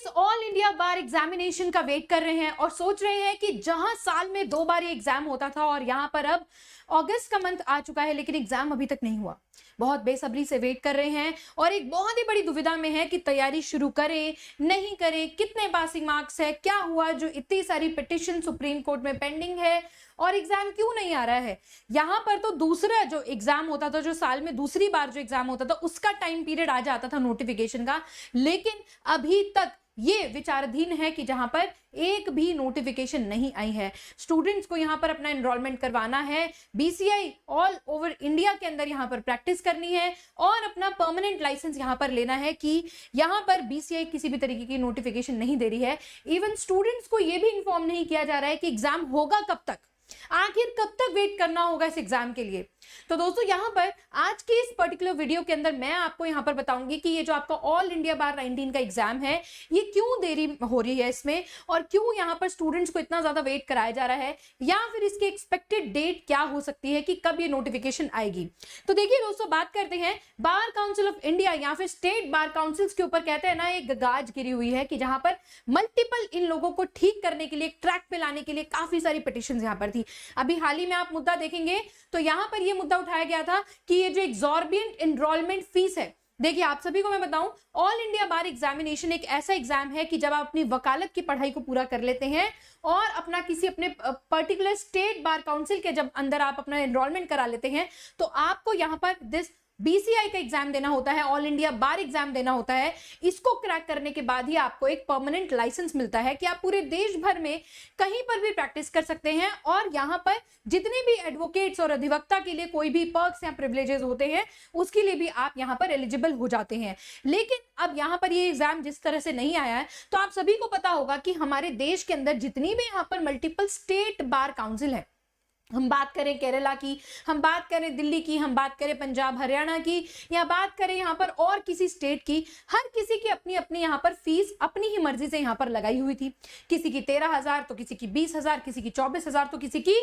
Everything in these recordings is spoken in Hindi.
ऑल इंडिया बार एग्जामिनेशन का वेट कर रहे हैं और सोच रहे हैं कि जहां साल में 2 बार ये एग्जाम होता था और यहां पर अब अगस्त का मंथ आ चुका है लेकिन एग्जाम अभी तक नहीं हुआ, बहुत बेसब्री से वेट कर रहे हैं और एक बहुत ही बड़ी दुविधा में है कि तैयारी शुरू करें नहीं करें, कितने पासिंग मार्क्स है, क्या हुआ जो इतनी सारी पिटिशन सुप्रीम कोर्ट में पेंडिंग है और एग्जाम क्यों नहीं आ रहा है। यहाँ पर तो दूसरा जो एग्जाम होता था, जो साल में दूसरी बार जो एग्जाम होता था उसका टाइम पीरियड आ जाता था नोटिफिकेशन का, लेकिन अभी तक ये विचाराधीन है कि जहां पर एक भी नोटिफिकेशन नहीं आई है। स्टूडेंट्स को यहां पर अपना एनरोलमेंट करवाना है, बीसीआई ऑल ओवर इंडिया के अंदर यहां पर प्रैक्टिस करनी है और अपना परमानेंट लाइसेंस यहां पर लेना है कि यहां पर बीसीआई किसी भी तरीके की नोटिफिकेशन नहीं दे रही है। इवन स्टूडेंट्स को यह भी इन्फॉर्म नहीं किया जा रहा है कि एग्जाम होगा कब तक, आखिर कब तक वेट करना होगा इस एग्जाम के लिए। तो दोस्तों यहां पर आज के इस पर्टिकुलर वीडियो के अंदर मैं आपको यहां पर बताऊंगी कि ये जो आपका ऑल इंडिया बार 19 का एग्जाम है ये क्यों देरी हो रही है इसमें और क्यों यहां पर स्टूडेंट्स को इतना ज्यादा वेट कराया जा रहा है, या फिर इसकी एक्सपेक्टेड डेट क्या हो सकती है कि कब ये नोटिफिकेशन आएगी। तो देखिए दोस्तों, बात करते हैं बार काउंसिल ऑफ इंडिया या फिर स्टेट बार काउंसिल्स के ऊपर। कहते हैं ना, एक गाज गिरी हुई है कि जहां पर मल्टीपल इन लोगों को ठीक करने के लिए, ट्रैक पे लाने के लिए काफी सारी पिटिशन यहां पर थी। अभी हाल ही में आप मुद्दा देखेंगे तो यहां पर यह मुद्दा उठाया गया था कि ये जो एग्जॉर्बिएंट एनरोलमेंट फीस है, देखिए आप सभी को मैं बताऊं, ऑल इंडिया बार एग्जामिनेशन एक ऐसा एग्जाम है कि जब आप अपनी वकालत की पढ़ाई को पूरा कर लेते हैं और अपना किसी अपने पर्टिकुलर स्टेट बार काउंसिल के जब अंदर आप अपना एनरोलमेंट करा लेते हैं तो आपको यहां पर दिस बीसीआई का एग्जाम देना होता है, ऑल इंडिया बार एग्जाम देना होता है। इसको क्रैक करने के बाद ही आपको एक परमानेंट लाइसेंस मिलता है कि आप पूरे देश भर में कहीं पर भी प्रैक्टिस कर सकते हैं और यहां पर जितने भी एडवोकेट्स और अधिवक्ता के लिए कोई भी पर्क्स या प्रिविलेजेस होते हैं उसके लिए भी आप यहां पर एलिजिबल हो जाते हैं। लेकिन अब यहां पर ये एग्जाम जिस तरह से नहीं आया है तो आप सभी को पता होगा कि हमारे देश के अंदर जितनी भी यहां पर मल्टीपल स्टेट बार काउंसिल है, हम बात करें केरला की, हम बात करें दिल्ली की, हम बात करें पंजाब हरियाणा की, या बात करें यहाँ पर और किसी स्टेट की, हर किसी की अपनी अपनी यहाँ पर फीस अपनी ही मर्जी से यहाँ पर लगाई हुई थी। किसी की 13,000 तो किसी की 20,000, किसी की 24,000 तो किसी की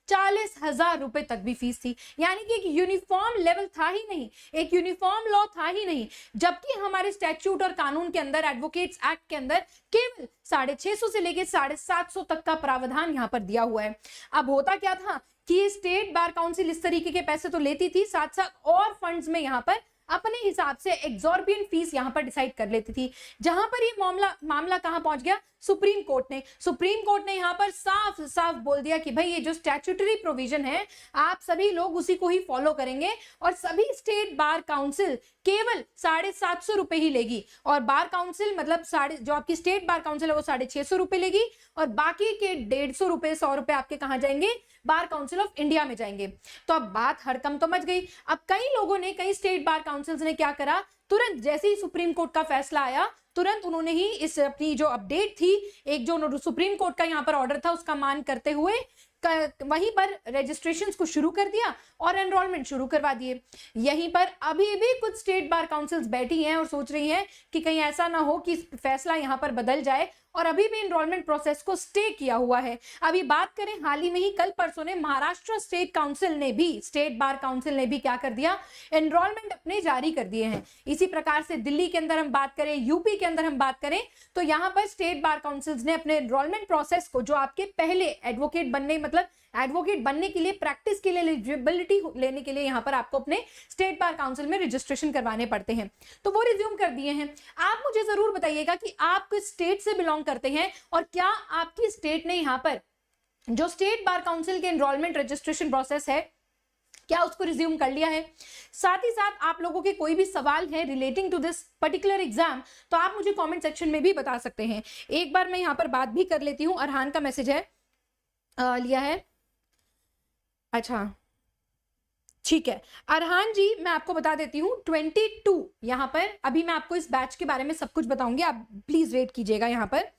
40,000 रुपए तक भी फीस थी। यानी कि एक यूनिफॉर्म लेवल था ही नहीं, एक यूनिफॉर्म लॉ था ही नहीं। जबकि हमारे स्टैट्यूट और कानून के अंदर, एडवोकेट्स एक्ट के अंदर केवल 650 से लेके 750 तक का प्रावधान यहाँ पर दिया हुआ है। अब होता क्या था कि स्टेट बार काउंसिल इस तरीके के पैसे तो लेती थी, साथ साथ और फंड्स में यहाँ पर अपने हिसाब से एग्जॉर्बिएंट फीस यहां पर डिसाइड कर लेती थी। जहां पर ये मामला कहां पहुंच गया, सुप्रीम कोर्ट ने यहां पर साफ साफ बोल दिया कि भाई ये जो स्टैट्यूटरी प्रोविजन है आप सभी लोग उसी को ही फॉलो करेंगे और सभी स्टेट बार काउंसिल केवल 750 रुपए ही लेगी और बार काउंसिल मतलब जो आपकी स्टेट बार काउंसिल है वो 650 रुपए लेगी और बाकी के 150 रुपए 100 रुपए आपके कहां जाएंगे, बार काउंसिल ऑफ इंडिया में जाएंगे। तो अब बात हड़कंप तो मच गई। अब कई लोगों ने, कई स्टेट बार काउंसिल्स ने क्या करा, तुरंत जैसे ही सुप्रीम कोर्ट का फैसला आया तुरंत उन्होंने ही इस अपनी जो अपडेट थी, एक जो सुप्रीम कोर्ट का यहाँ पर ऑर्डर था उसका मान करते हुए वहीं पर रजिस्ट्रेशंस को शुरू कर दिया और एनरोलमेंट शुरू करवा दिए। यहीं पर अभी भी कुछ स्टेट बार काउंसिल्स बैठी हैं और सोच रही हैं कि कहीं ऐसा ना हो कि फैसला यहां पर बदल जाए और अभी भी एनरोलमेंट प्रोसेस को स्टे किया हुआ है। अभी बात करें हाल ही में ही कल परसों ने महाराष्ट्र स्टेट बार काउंसिल ने भी क्या कर दिया, एनरोलमेंट अपने जारी कर दिए हैं। इसी प्रकार से दिल्ली के अंदर हम बात करें, यूपी के अंदर हम बात करें तो यहां पर स्टेट बार काउंसिल्स ने अपने एनरोलमेंट प्रोसेस को, जो आपके पहले एडवोकेट बनने के लिए, प्रैक्टिस के लिए, एलिजिबिलिटी लेने के लिए यहां पर आपको अपने स्टेट बार काउंसिल में रजिस्ट्रेशन करवाने पड़ते हैं, तो वो रिज्यूम कर दिए हैं। आप मुझे जरूर बताइएगा कि आप किस स्टेट से बिलोंग करते हैं और क्या आपकी स्टेट ने यहां पर जो स्टेट बार काउंसिल के एनरोलमेंट रजिस्ट्रेशन प्रोसेस है क्या उसको रिज्यूम कर लिया है। साथ ही साथ आप लोगों के कोई भी सवाल है relating to this particular exam तो आप मुझे कमेंट सेक्शन में भी बता सकते हैं। एक बार मैं यहां पर बात भी कर लेती हूं। अरहान का मैसेज है, लिया है, अच्छा ठीक है। अरहान जी मैं आपको बता देती हूँ 22 यहाँ पर, अभी मैं आपको इस बैच के बारे में सब कुछ बताऊंगी, आप प्लीज वेट कीजिएगा। यहाँ पर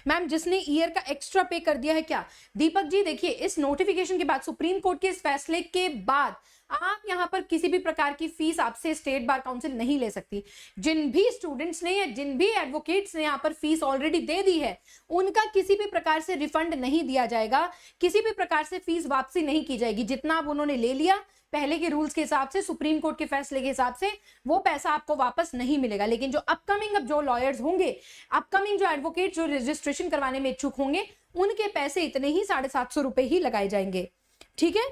मैम जिसने ईयर का एक्स्ट्रा पे कर दिया है क्या, दीपक जी देखिए इस नोटिफिकेशन के बाद, सुप्रीम कोर्ट के इस फैसले के बाद आप यहाँ पर किसी भी प्रकार की फीस आपसे स्टेट बार काउंसिल नहीं ले सकती। जिन भी स्टूडेंट्स ने या जिन भी एडवोकेट्स ने यहाँ पर फीस ऑलरेडी दे दी है उनका किसी भी प्रकार से रिफंड नहीं दिया जाएगा, किसी भी प्रकार से फीस वापसी नहीं की जाएगी। जितना अब उन्होंने ले लिया, पहले के रूल्स के हिसाब से, सुप्रीम कोर्ट के फैसले के हिसाब से वो पैसा आपको वापस नहीं मिलेगा। लेकिन जो अपकमिंग अब जो लॉयर्स होंगे, अपकमिंग जो एडवोकेट जो रजिस्ट्रेशन करवाने में इच्छुक होंगे, उनके पैसे इतने ही 750 रुपए ही लगाए जाएंगे। ठीक है,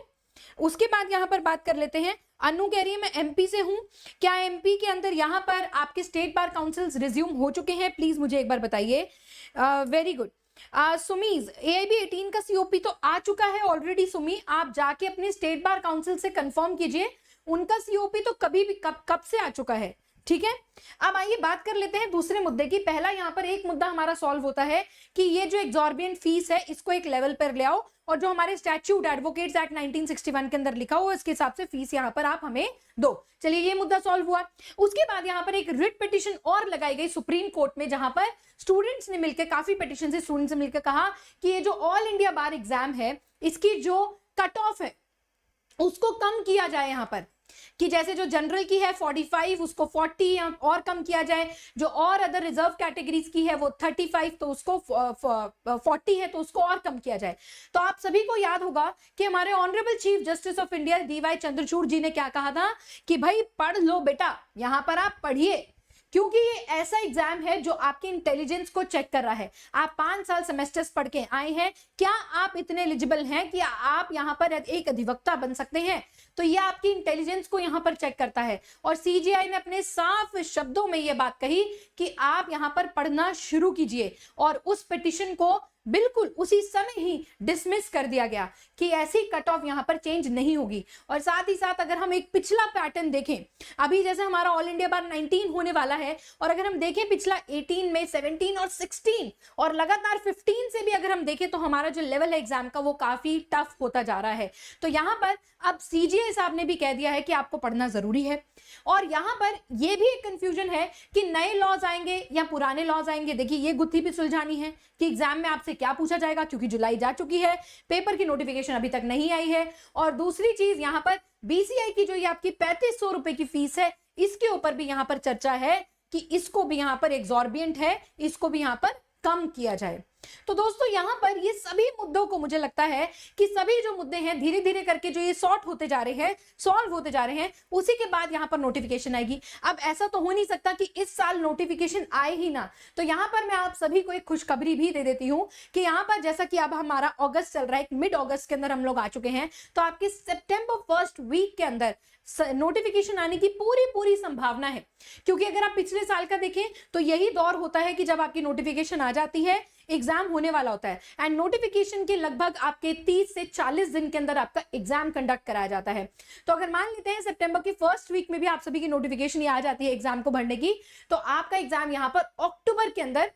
उसके बाद यहां पर बात कर लेते हैं। अनु कह रही है मैं एमपी से हूं, क्या एमपी के अंदर यहां पर आपके स्टेट बार काउंसिल्स रिज्यूम हो चुके हैं? प्लीज मुझे एक बार बताइए। Very good. सुमीज, AIB 18 का COP तो आ चुका है ऑलरेडी। सुमी, आप जाके अपने स्टेट बार काउंसिल से कंफर्म कीजिए, उनका COP तो कभी भी कब से आ चुका है। ठीक है, अब आइए बात कर लेते हैं दूसरे मुद्दे की। पहला यहाँ पर एक मुद्दा हमारा सॉल्व होता है कि ये जो एग्जॉर्बियंट फीस है इसको एक लेवल पर ले आओ, और जो हमारे स्टैट्यूट एडवोकेट्स एक्ट 1961 के अंदर लिखा हुआ इसके हिसाब से फीस यहाँ पर आप हमें दो। चलिए, ये मुद्दा सॉल्व हुआ। उसके बाद यहाँ पर एक रिट पिटिशन और लगाई गई सुप्रीम कोर्ट में, जहां पर स्टूडेंट्स ने मिलकर, काफी पिटिशन से स्टूडेंट्स ने मिलकर कहा कि ये जो ऑल इंडिया बार एग्जाम है इसकी जो कट ऑफ है उसको कम किया जाए। यहाँ पर कि जैसे जो जनरल की है 45, उसको 40 और कम किया जाए। जो और अदर रिजर्व कैटेगरीज की है वो 35, तो उसको 40 है तो उसको और कम किया जाए। तो आप सभी को याद होगा कि हमारे honourable chief justice of India DY Chandrachud ji ने क्या कहा था कि भाई पढ़ लो बेटा, यहां पर आप पढ़िए, क्योंकि ये ऐसा एग्जाम है जो आपके इंटेलिजेंस को चेक कर रहा है। आप 5 साल सेमेस्टर्स पढ़ के आए हैं, क्या आप इतने एलिजिबल हैं कि आप यहाँ पर एक अधिवक्ता बन सकते हैं? तो ये आपकी इंटेलिजेंस को यहाँ पर चेक करता है। और CJI ने अपने साफ शब्दों में ये बात कही कि आप यहाँ पर पढ़ना शुरू कीजिए, और उस पिटिशन को बिल्कुल उसी समय ही डिसमिस कर दिया गया कि ऐसी कट ऑफ यहां पर चेंज नहीं होगी। और साथ ही साथ अगर हम एक पिछला पैटर्न देखें, अभी जैसे हमारा ऑल इंडिया बार 19 होने वाला है, और अगर हम देखें पिछला 18 में 17 और 16 और लगातार 15 से भी अगर हम देखें तो हमारा जो लेवल है एग्जाम का वो काफी टफ होता जा रहा है। तो यहाँ पर अब CJI साहब ने भी कह दिया है कि आपको पढ़ना जरूरी है। और यहाँ पर यह भी एक कंफ्यूजन है कि नए लॉज आएंगे या पुराने लॉज आएंगे। देखिए, ये गुत्थी भी सुलझानी है कि एग्जाम में आपसे क्या पूछा जाएगा, क्योंकि जुलाई जा चुकी है, पेपर की नोटिफिकेशन अभी तक नहीं आई है। और दूसरी चीज यहाँ पर BCI की जो ये आपकी 3500 रुपए की फीस है, इसके ऊपर भी यहाँ पर चर्चा है कि इसको भी यहाँ पर एग्जॉर्बियंट है, इसको भी यहाँ पर कम किया जाए। तो दोस्तों, यहां पर ये सभी मुद्दों को मुझे लगता है कि सभी जो मुद्दे हैं धीरे धीरे करके जो ये सॉर्ट होते जा रहे हैं, सॉल्व होते जा रहे हैं, उसी के बाद यहां पर नोटिफिकेशन आएगी। अब ऐसा तो हो नहीं सकता कि इस साल नोटिफिकेशन आए ही ना। तो यहां पर मैं आप सभी को एक खुशखबरी भी दे देती हूं कि यहां पर जैसा कि अब हमारा अगस्त चल रहा है, मिड अगस्त के अंदर हम लोग आ चुके हैं, तो आपके सितंबर फर्स्ट वीक के अंदर नोटिफिकेशन आने की पूरी संभावना है। क्योंकि अगर आप पिछले साल का देखें तो यही दौर होता है कि जब आपकी नोटिफिकेशन आ जाती है, एग्जाम होने वाला होता है, एंड नोटिफिकेशन के लगभग आपके 30 से 40 दिन के अंदर आपका एग्जाम कंडक्ट कराया जाता है। तो अगर मान लेते हैं सितंबर की फर्स्ट वीक में भी आप सभी की नोटिफिकेशन ये आ जाती है एग्जाम को भरने की, तो आपका एग्जाम यहां पर अक्टूबर के अंदर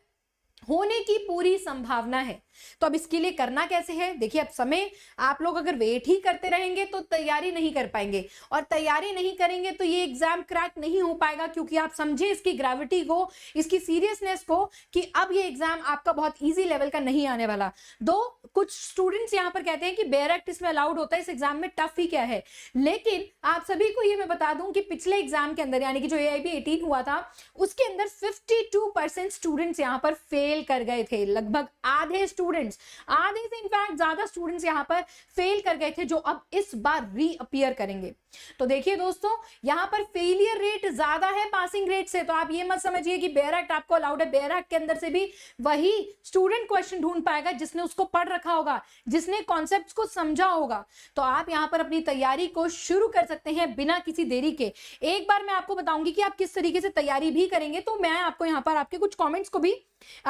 होने की पूरी संभावना है। तो अब इसके लिए करना कैसे है? देखिए, अब समय आप लोग अगर वेट ही करते रहेंगे तो तैयारी नहीं कर पाएंगे, और तैयारी नहीं करेंगे तो ये एग्जाम क्रैक नहीं हो पाएगा। क्योंकि आप समझे इसकी ग्रेविटी को, इसकी सीरियसनेस को, कि अब ये एग्जाम आपका बहुत इजी लेवल का नहीं आने वाला। दो कुछ स्टूडेंट्स यहाँ पर कहते हैं कि बेयर एक्ट इसमें अलाउड होता है, इस एग्जाम में टफ ही क्या है। लेकिन आप सभी को ये मैं बता दूं कि पिछले एग्जाम के अंदर, यानी कि जो AIB 18 हुआ था, उसके अंदर 52% स्टूडेंट्स यहाँ पर फेल कर गए थे। लगभग आधे से इनफैक्ट ज्यादा स्टूडेंट्स यहां पर फेल कर गए थे, जो अब इस बार रीअपीयर करेंगे। तो देखिए दोस्तों, यहां पर फेलियर रेट ज्यादा है पासिंग रेट से। तो आप ये मत समझिए कि बेयर एक्ट आपको अलाउड है। बेयर एक्ट के अंदर से भी वही स्टूडेंट क्वेश्चन ढूंढ पाएगा जिसने उसको पढ़ रखा होगा, जिसने कॉन्सेप्ट्स को समझा होगा। तो आप यहां पर अपनी तैयारी को शुरू कर सकते हैं बिना किसी देरी के। एक बार मैं आपको बताऊंगी कि आप किस तरीके से तैयारी भी करेंगे। तो मैं आपको यहां पर आपके कुछ कॉमेंट्स को भी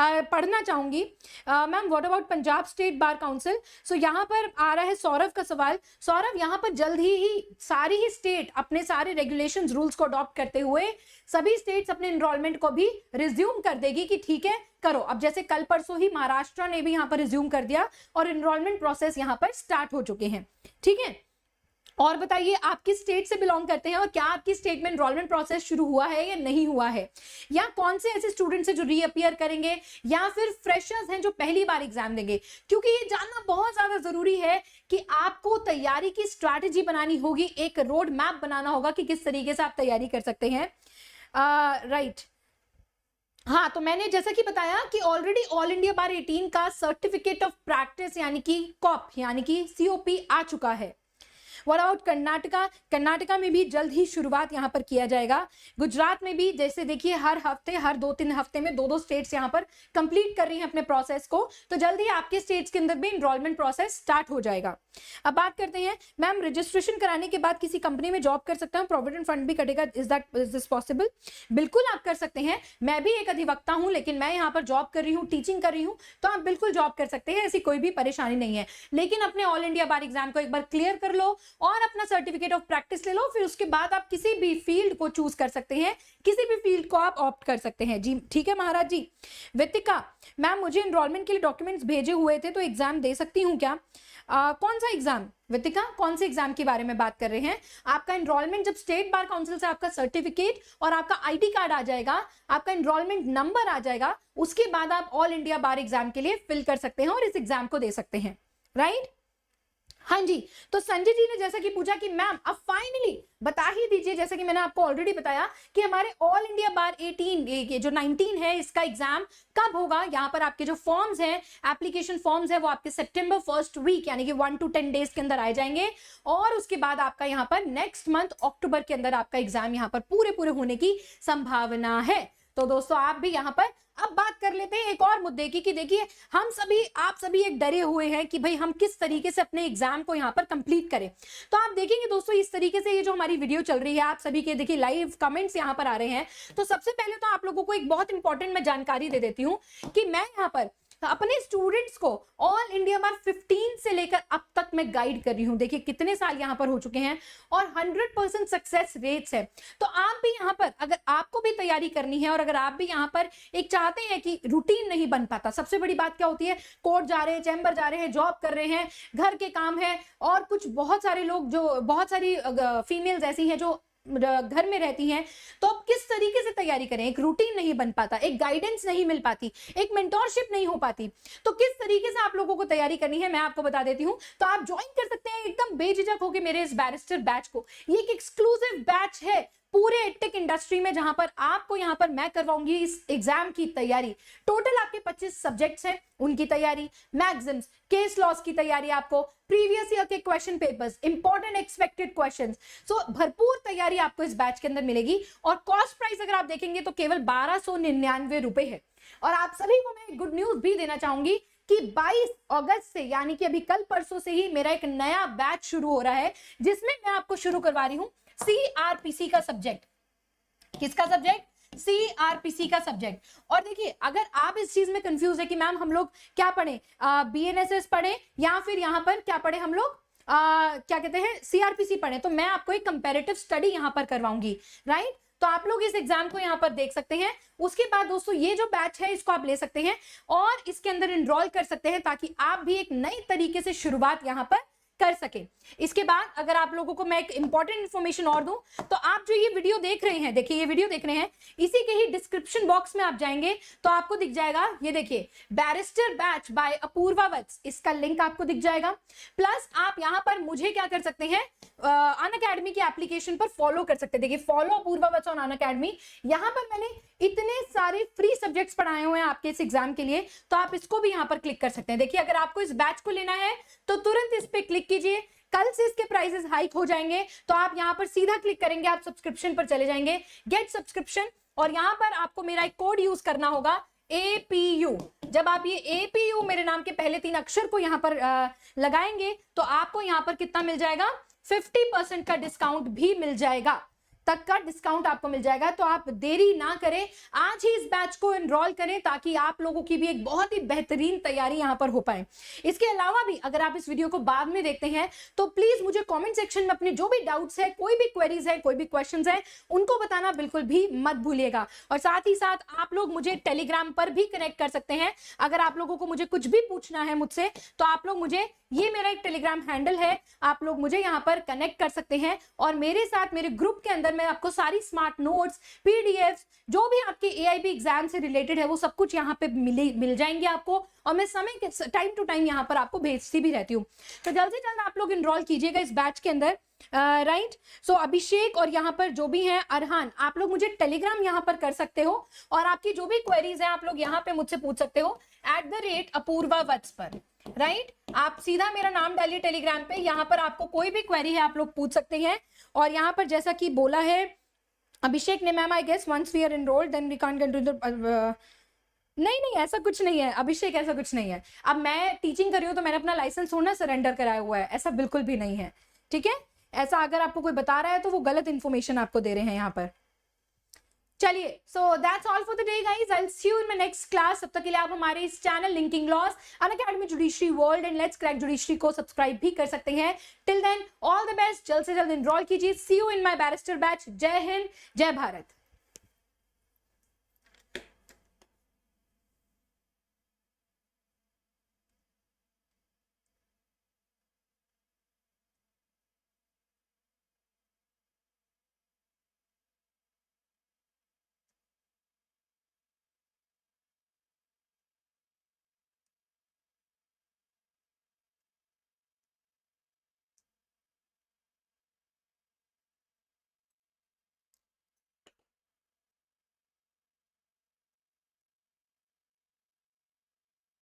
पढ़ना चाहूंगी। Ma'am, what about Punjab state bar council? So यहाँ पर आ रहा है सौरभ का सवाल। सौरभ, यहाँ पर जल्द ही सारी ही स्टेट अपने सारे रेगुलेशंस, रूल्स को अडॉप्ट करते हुए सभी स्टेट्स अपने एनरोलमेंट को भी रिज्यूम कर देगी कि ठीक है करो। अब जैसे कल परसों ही महाराष्ट्र ने भी यहाँ पर रिज्यूम कर दिया और एनरोलमेंट प्रोसेस यहाँ पर स्टार्ट हो चुके हैं। ठीक है, और बताइए आप किस स्टेट से बिलोंग करते हैं, और क्या आपकी स्टेट में एनरोलमेंट प्रोसेस शुरू हुआ है या नहीं हुआ है, या कौन से ऐसे स्टूडेंट्स हैं जो रीअपीयर करेंगे, या फिर फ्रेशर्स हैं जो पहली बार एग्जाम देंगे। क्योंकि ये जानना बहुत ज्यादा जरूरी है कि आपको तैयारी की स्ट्रैटेजी बनानी होगी, एक रोड मैप बनाना होगा कि किस तरीके से आप तैयारी कर सकते हैं। राइट, हाँ, तो मैंने जैसा कि बताया कि ऑलरेडी ऑल इंडिया बार 18 का सर्टिफिकेट ऑफ प्रैक्टिस यानी कि COP यानी कि COP आ चुका है। What about Karnataka? कर्नाटका में भी जल्द ही शुरुआत यहाँ पर किया जाएगा। गुजरात में भी जैसे देखिए हर हफ्ते, हर 2-3 हफ्ते में 2-2 स्टेट्स यहाँ पर कंप्लीट कर रही हैं अपने प्रोसेस को, तो जल्दी आपके स्टेट्स के अंदर भी एनरोलमेंट प्रोसेस स्टार्ट हो जाएगा। अब बात करते हैं, मैम रजिस्ट्रेशन कराने के बाद किसी कंपनी में जॉब कर सकता हूँ, प्रोविडेंट फंड भी कटेगा, इज दिस पॉसिबल? बिल्कुल आप कर सकते हैं। मैं भी एक अधिवक्ता हूं, लेकिन मैं यहाँ पर जॉब कर रही हूँ, टीचिंग कर रही हूँ, तो आप बिल्कुल जॉब कर सकते हैं, ऐसी कोई भी परेशानी नहीं है। लेकिन अपने ऑल इंडिया बार एग्जाम को एक बार क्लियर कर लो और अपना सर्टिफिकेट ऑफ प्रैक्टिस ले लो, फिर उसके बाद आप किसी भी फील्ड को चूज कर सकते हैं, किसी भी फील्ड को आप ऑप्ट कर सकते हैं। जी ठीक है महाराज जी। वितिका, मैम मुझे एनरोलमेंट के लिए डॉक्यूमेंट्स भेजे हुए थे, तो एग्जाम दे सकती हूँ क्या? कौन सा एग्जाम? वितिका, कौन से एग्जाम के बारे में बात कर रहे हैं? आपका एनरोलमेंट जब स्टेट बार काउंसिल से आपका सर्टिफिकेट और आपका आईडी कार्ड आ जाएगा, आपका एनरोलमेंट नंबर आ जाएगा, उसके बाद आप ऑल इंडिया बार एग्जाम के लिए फिल कर सकते हैं और इस एग्जाम को दे सकते हैं, राइट? हाँ जी। तो संजय जी ने जैसा कि पूछा कि मैम अब फाइनली बता ही दीजिए, जैसा कि मैंने आपको ऑलरेडी बताया कि हमारे ऑल इंडिया बार 18 जो 19 है इसका एग्जाम कब होगा। यहाँ पर आपके जो फॉर्म्स हैं, एप्लीकेशन फॉर्म्स है, वो आपके सितंबर फर्स्ट वीक यानी कि 1 to 10 डेज के अंदर आ जाएंगे और उसके बाद आपका यहाँ पर नेक्स्ट मंथ अक्टूबर के अंदर आपका एग्जाम यहाँ पर पूरे होने की संभावना है। तो दोस्तों आप भी यहाँ पर अब बात कर लेते हैं एक और मुद्दे की कि देखिए हम सभी, आप सभी एक डरे हुए हैं कि भाई हम किस तरीके से अपने एग्जाम को यहाँ पर कंप्लीट करें। तो आप देखेंगे दोस्तों इस तरीके से ये जो हमारी वीडियो चल रही है, आप सभी के देखिए लाइव कमेंट्स यहाँ पर आ रहे हैं। तो सबसे पहले तो आप लोगों को एक बहुत इंपॉर्टेंट मैं जानकारी दे देती हूँ कि मैं यहाँ पर अपने स्टूडेंट्स को ऑल इंडिया बार 15 से लेकर अब तक मैं गाइड कर रही हूं। देखिए कितने साल यहाँ पर हो चुके हैं और 100% सक्सेस रेट्स है। तो आप भी यहाँ पर, अगर आपको भी तैयारी करनी है और अगर आप भी यहाँ पर एक चाहते हैं कि रूटीन नहीं बन पाता, सबसे बड़ी बात क्या होती है, कोर्ट जा रहे हैं, चैम्बर जा रहे हैं, जॉब कर रहे हैं, घर के काम है और कुछ बहुत सारे लोग, जो बहुत सारी फीमेल्स ऐसी हैं जो घर में रहती हैं, तो अब किस तरीके से तैयारी करें, एक रूटीन नहीं बन पाता, एक गाइडेंस नहीं मिल पाती, एक मेंटोरशिप नहीं हो पाती, तो किस तरीके से आप लोगों को तैयारी करनी है मैं आपको बता देती हूं। तो आप ज्वाइन कर सकते हैं एकदम बेझिझक होकर मेरे इस बैरिस्टर बैच को। ये एक एक्सक्लूसिव बैच है पूरे एडटेक इंडस्ट्री में, जहां पर आपको यहाँ पर मैं करवाऊंगी इस एग्जाम की तैयारी। टोटल आपके 25 सब्जेक्ट्स हैं, उनकी तैयारी, मैगजीन्स, केस लॉस की तैयारी, आपको प्रीवियस ईयर के question papers, important expected questions, so भरपूर तैयारी आपको इस बैच के अंदर मिलेगी। और कॉस्ट प्राइस अगर आप देखेंगे तो केवल 1299 रुपए है। और आप सभी को मैं गुड न्यूज भी देना चाहूंगी कि 22 अगस्त से यानी कि अभी कल परसों से ही मेरा एक नया बैच शुरू हो रहा है, जिसमें मैं आपको शुरू करवा रही हूं सीआरपीसी का सब्जेक्ट। किसका सब्जेक्ट? सीआरपीसी का सब्जेक्ट। और देखिए अगर आप इस चीज में कंफ्यूज है कि मैम हम लोग क्या पढ़े, बीएनएसएस पढ़े या फिर यहाँ पर क्या पढ़े हम लोग, क्या कहते हैं, सीआरपीसी पढ़े, तो मैं आपको एक कंपैरेटिव स्टडी यहाँ पर करवाऊंगी, राइट? तो आप लोग इस एग्जाम को यहाँ पर देख सकते हैं। उसके बाद दोस्तों ये जो बैच है इसको आप ले सकते हैं और इसके अंदर एनरोल कर सकते हैं ताकि आप भी एक नई तरीके से शुरुआत यहाँ पर कर सके। इसके बाद अगर आप लोगों को मैं एक इंपॉर्टेंट इंफॉर्मेशन और दूं, तो आप जो ये वीडियो देख रहे हैं, देखिए ये वीडियो देख रहे हैं, इसी के ही डिस्क्रिप्शन बॉक्स में आप जाएंगे तो आपको दिख जाएगा, ये देखिए बैरिस्टर बैच बाय अपूर्वा वत्स, इसका लिंक आपको दिख जाएगा। प्लस आप यहाँ पर मुझे क्या कर सकते हैं, अनअकैडमी की एप्लीकेशन पर फॉलो कर सकते हैं। देखिए फॉलो अपूर्वा वत्स ऑन अनअकैडमी, यहाँ पर मैंने इतने सारे फ्री सब्जेक्ट्स पढ़ाए हुए हैं आपके इस एग्जाम के लिए, तो आप इसको भी यहाँ पर क्लिक कर सकते हैं। देखिए अगर आपको इस बैच को लेना है तो तुरंत इस पे क्लिक कीजिए, कल से इसके प्राइसेस हाइक हो जाएंगे, तो आप यहाँ पर सीधा क्लिक करेंगे, आप सब्सक्रिप्शन पर चले जाएंगे, गेट सब्सक्रिप्शन, और यहाँ पर आपको मेरा एक कोड यूज करना होगा APU। जब आप ये APU मेरे नाम के पहले 3 अक्षर को यहाँ पर लगाएंगे तो आपको यहाँ पर कितना मिल जाएगा, 50% का डिस्काउंट भी मिल जाएगा, तक का डिस्काउंट आपको मिल जाएगा। तो आप देरी ना करें, आज ही इस बैच को एनरोल करें ताकि आप लोगों की भी एक बहुत ही बेहतरीन तैयारी यहां पर हो पाए। इसके अलावा भी अगर आप इस वीडियो को बाद में देखते हैं तो प्लीज मुझे कमेंट सेक्शन में अपने जो भी डाउट्स है, कोई भी क्वेरीज है, कोई भी क्वेश्चंस है, उनको बताना बिल्कुल भी मत भूलिएगा। और साथ ही साथ आप लोग मुझे टेलीग्राम पर भी कनेक्ट कर सकते हैं। अगर आप लोगों को मुझे कुछ भी पूछना है मुझसे तो आप लोग मुझे, ये मेरा एक टेलीग्राम हैंडल है, आप लोग मुझे यहाँ पर कनेक्ट कर सकते हैं और मेरे साथ मेरे ग्रुप के अंदर मैं आपको सारी स्मार्ट नोट्स, पीडीएफ, जो भी आपके एआईबी एग्जाम से रिलेटेड है वो सब कुछ यहाँ पे मिल जाएंगे आपको, और मैं समय के टाइम टू टाइम यहाँ पर आपको भेजती भी रहती हूँ। तो जल्द से जल्द आप लोग एनरोल कीजिएगा इस बैच के अंदर, राइट? सो अभिषेक और यहाँ पर जो भी हैं अरहान, आप लोग मुझे टेलीग्राम यहाँ पर कर सकते हो और आपकी जो भी क्वेरीज है आप लोग यहाँ पे मुझसे पूछ सकते हो @अपूर्वा वत्स पर। राइट आप सीधा मेरा नाम डालिए टेलीग्राम पे, यहाँ पर आपको कोई भी क्वेरी है आप लोग पूछ सकते हैं। और यहाँ पर जैसा कि बोला है अभिषेक ने, ma'am I guess once we are enrolled then we can't continue. नहीं नहीं ऐसा कुछ नहीं है अभिषेक, ऐसा कुछ नहीं है। अब मैं टीचिंग कर रही हूँ तो मैंने अपना लाइसेंस थोड़ा ना सरेंडर कराया हुआ है, ऐसा बिल्कुल भी नहीं है, ठीक है। ऐसा अगर आपको कोई बता रहा है तो वो गलत इन्फॉर्मेशन आपको दे रहे हैं यहाँ पर। चलिए, so that's all for the day guys, I will see you in my next class. तब तक के लिए आप हमारे इस channel linking laws Unacademy judiciary world and let's crack judiciary को सब्सक्राइब भी कर सकते हैं। Till then all the best, जल्द से जल्द एनरोल कीजिए। See you in my barrister batch. जय हिंद, जय भारत।